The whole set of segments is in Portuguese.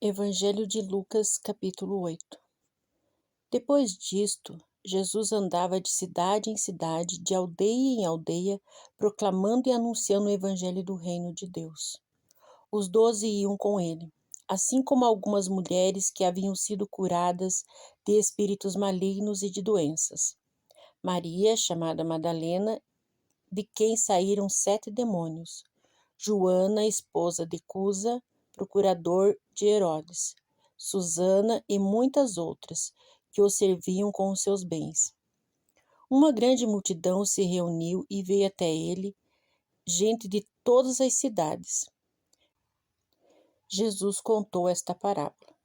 Evangelho de Lucas, capítulo 8. Depois disto, Jesus andava de cidade em cidade, de aldeia em aldeia, proclamando e anunciando o evangelho do reino de Deus. Os 12 iam com ele, assim como algumas mulheres que haviam sido curadas de espíritos malignos e de doenças. Maria, chamada Madalena, de quem saíram 7 demônios. Joana, esposa de Cusa, procurador de Herodes. Susana e muitas outras, que o serviam com os seus bens. Uma grande multidão se reuniu e veio até ele, gente de todas as cidades. Jesus contou esta parábola.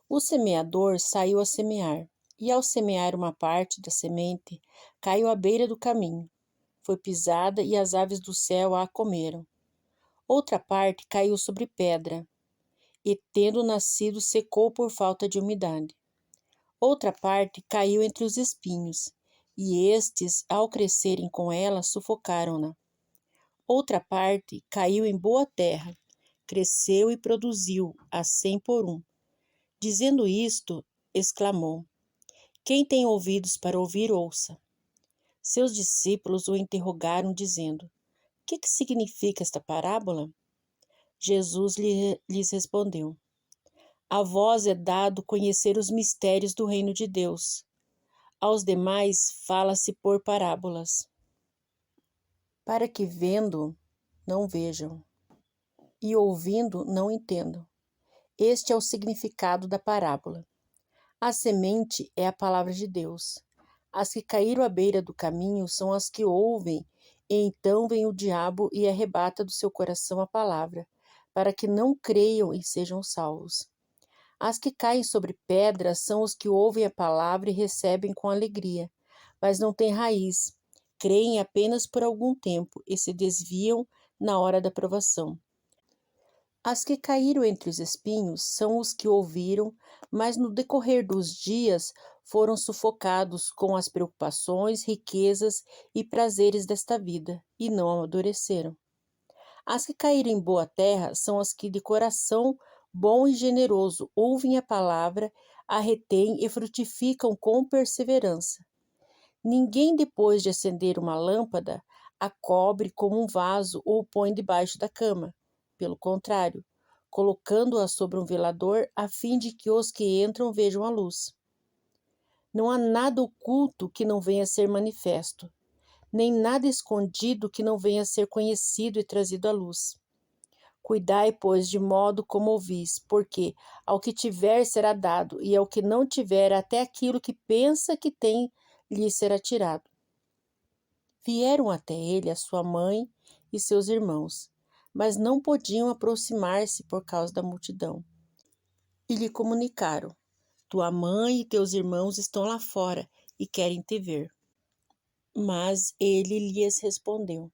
O semeador saiu a semear, e ao semear uma parte da semente, caiu à beira do caminho. Foi pisada e as aves do céu a comeram. Outra parte caiu sobre pedra, e tendo nascido secou por falta de umidade. Outra parte caiu entre os espinhos, e estes, ao crescerem com ela, sufocaram-na. Outra parte caiu em boa terra, cresceu e produziu a 100 por 1. Dizendo isto, exclamou: Quem tem ouvidos para ouvir, ouça. Seus discípulos o interrogaram, dizendo: Que significa esta parábola? Jesus lhes respondeu: A vós é dado conhecer os mistérios do reino de Deus. Aos demais fala-se por parábolas, para que vendo não vejam e ouvindo não entendam. Este é o significado da parábola. A semente é a palavra de Deus. As que caíram à beira do caminho são as que ouvem, e então vem o diabo e arrebata do seu coração a palavra, para que não creiam e sejam salvos. As que caem sobre pedras são os que ouvem a palavra e recebem com alegria, mas não têm raiz, creem apenas por algum tempo e se desviam na hora da provação. As que caíram entre os espinhos são os que ouviram, mas no decorrer dos dias foram sufocados com as preocupações, riquezas e prazeres desta vida, e não amadureceram. As que caíram em boa terra são as que de coração bom e generoso ouvem a palavra, a retêm e frutificam com perseverança. Ninguém, depois de acender uma lâmpada, a cobre como um vaso ou põe debaixo da cama. Pelo contrário, colocando-a sobre um velador, a fim de que os que entram vejam a luz. Não há nada oculto que não venha a ser manifesto, nem nada escondido que não venha a ser conhecido e trazido à luz. Cuidai, pois, de modo como ouvis, porque ao que tiver será dado, e ao que não tiver, até aquilo que pensa que tem, lhe será tirado. Vieram até ele a sua mãe e seus irmãos, mas não podiam aproximar-se por causa da multidão. E lhe comunicaram: Tua mãe e teus irmãos estão lá fora e querem te ver. Mas ele lhes respondeu: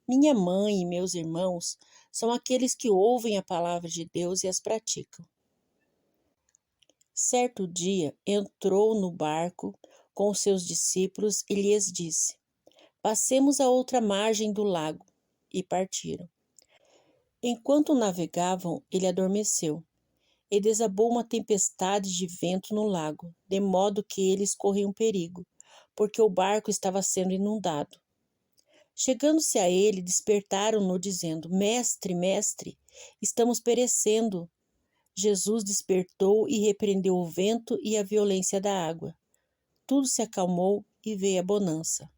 Minha mãe e meus irmãos são aqueles que ouvem a palavra de Deus e as praticam. Certo dia entrou no barco com os seus discípulos e lhes disse: Passemos à outra margem do lago. E partiram. Enquanto navegavam, ele adormeceu, e desabou uma tempestade de vento no lago, de modo que eles corriam perigo, porque o barco estava sendo inundado. Chegando-se a ele, despertaram-no, dizendo: Mestre, mestre, estamos perecendo. Jesus despertou e repreendeu o vento e a violência da água. Tudo se acalmou e veio a bonança.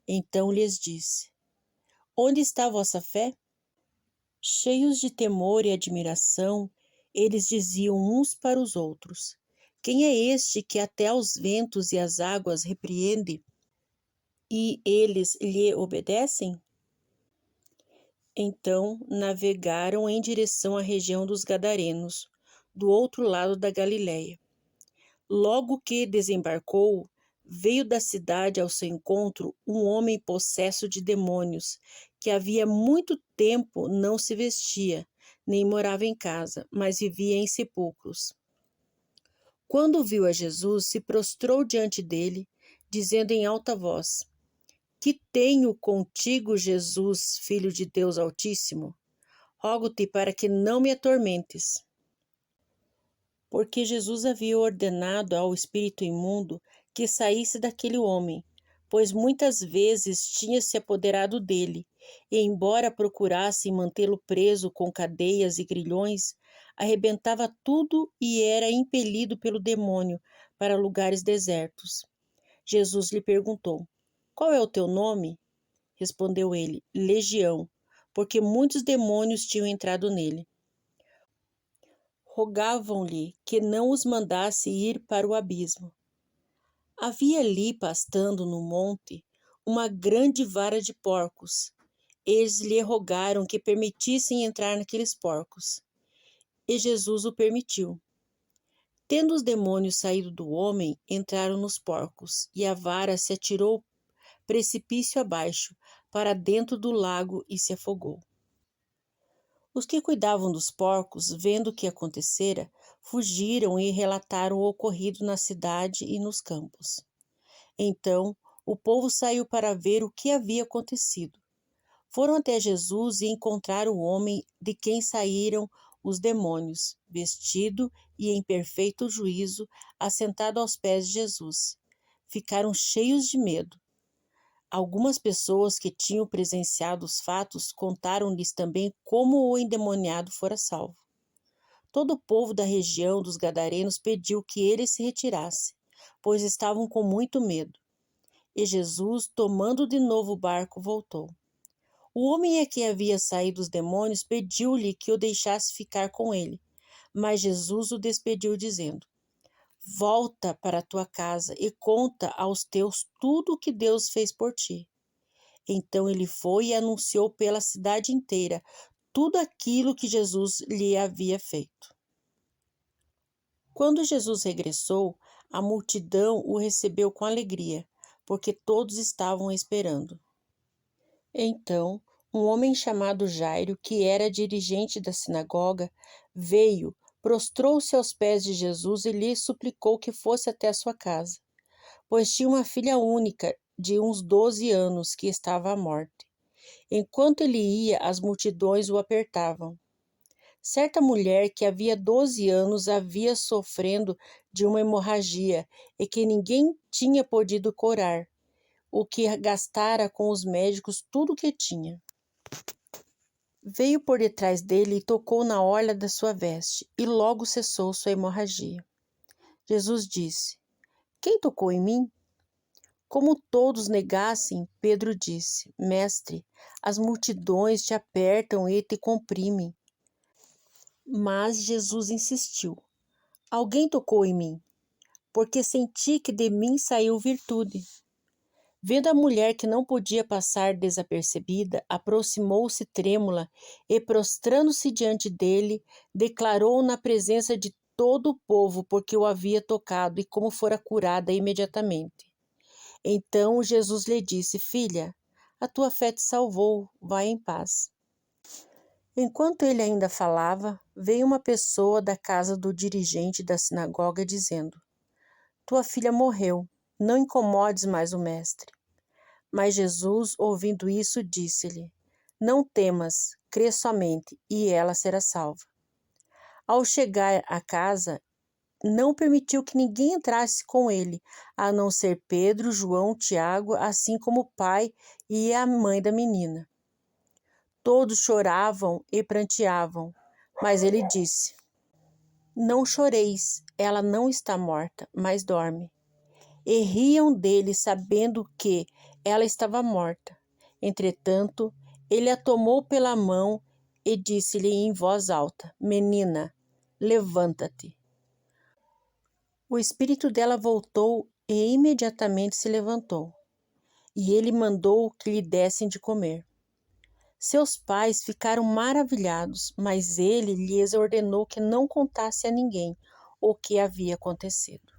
Então lhes disse: Onde está a vossa fé? Cheios de temor e admiração, eles diziam uns para os outros: Quem é este que até os ventos e as águas repreende? E eles lhe obedecem? Então navegaram em direção à região dos Gadarenos, do outro lado da Galiléia. Logo que desembarcou, veio da cidade ao seu encontro um homem possesso de demônios, que havia muito tempo não se vestia, nem morava em casa, mas vivia em sepulcros. Quando viu a Jesus, se prostrou diante dele, dizendo em alta voz: Que tenho contigo, Jesus, Filho de Deus Altíssimo? Rogo-te para que não me atormentes. porque Jesus havia ordenado ao espírito imundo que saísse daquele homem, pois muitas vezes tinha se apoderado dele, e embora procurassem mantê-lo preso com cadeias e grilhões, arrebentava tudo e era impelido pelo demônio para lugares desertos. Jesus lhe perguntou: Qual é o teu nome? Respondeu ele: Legião, porque muitos demônios tinham entrado nele. Rogavam-lhe que não os mandasse ir para o abismo. Havia ali, pastando no monte, uma grande vara de porcos. Eles lhe rogaram que permitissem entrar naqueles porcos. E Jesus o permitiu. Tendo os demônios saído do homem, entraram nos porcos, e a vara se atirou precipício abaixo, para dentro do lago e se afogou. Os que cuidavam dos porcos, vendo o que acontecera, fugiram e relataram o ocorrido na cidade e nos campos. Então, o povo saiu para ver o que havia acontecido. Foram até Jesus e encontraram o homem de quem saíram os demônios, vestido e em perfeito juízo, assentado aos pés de Jesus. Ficaram cheios de medo. Algumas pessoas que tinham presenciado os fatos contaram-lhes também como o endemoniado fora salvo. Todo o povo da região dos Gadarenos pediu que ele se retirasse, pois estavam com muito medo. E Jesus, tomando de novo o barco, voltou. O homem a que havia saído os demônios pediu-lhe que o deixasse ficar com ele, mas Jesus o despediu, dizendo: Volta para a tua casa e conta aos teus tudo o que Deus fez por ti. Então ele foi e anunciou pela cidade inteira tudo aquilo que Jesus lhe havia feito. Quando Jesus regressou, a multidão o recebeu com alegria, porque todos estavam esperando. Então, um homem chamado Jairo, que era dirigente da sinagoga, veio, prostrou-se aos pés de Jesus e lhe suplicou que fosse até a sua casa, pois tinha uma filha única de uns 12 anos que estava à morte. Enquanto ele ia, as multidões o apertavam. Certa mulher que havia 12 anos havia sofrendo de uma hemorragia e que ninguém tinha podido curar, o que gastara com os médicos tudo o que tinha. Veio por detrás dele e tocou na orla da sua veste, e logo cessou sua hemorragia. Jesus disse: Quem tocou em mim? Como todos negassem, Pedro disse: Mestre, as multidões te apertam e te comprimem. Mas Jesus insistiu: Alguém tocou em mim, porque senti que de mim saiu virtude. Vendo a mulher que não podia passar desapercebida, aproximou-se trêmula e, prostrando-se diante dele, declarou na presença de todo o povo porque o havia tocado e como fora curada imediatamente. Então Jesus lhe disse: Filha, a tua fé te salvou, vai em paz. Enquanto ele ainda falava, veio uma pessoa da casa do dirigente da sinagoga dizendo: Tua filha morreu, não incomodes mais o mestre. Mas Jesus, ouvindo isso, disse-lhe: Não temas, crê somente, e ela será salva. Ao chegar à casa, não permitiu que ninguém entrasse com ele, a não ser Pedro, João, Tiago, assim como o pai e a mãe da menina. Todos choravam e pranteavam, mas ele disse: Não choreis, ela não está morta, mas dorme. E riam dele, sabendo que ela estava morta. Entretanto, ele a tomou pela mão e disse-lhe em voz alta: Menina, levanta-te. O espírito dela voltou e imediatamente se levantou, e ele mandou que lhe dessem de comer. Seus pais ficaram maravilhados, mas ele lhes ordenou que não contasse a ninguém o que havia acontecido.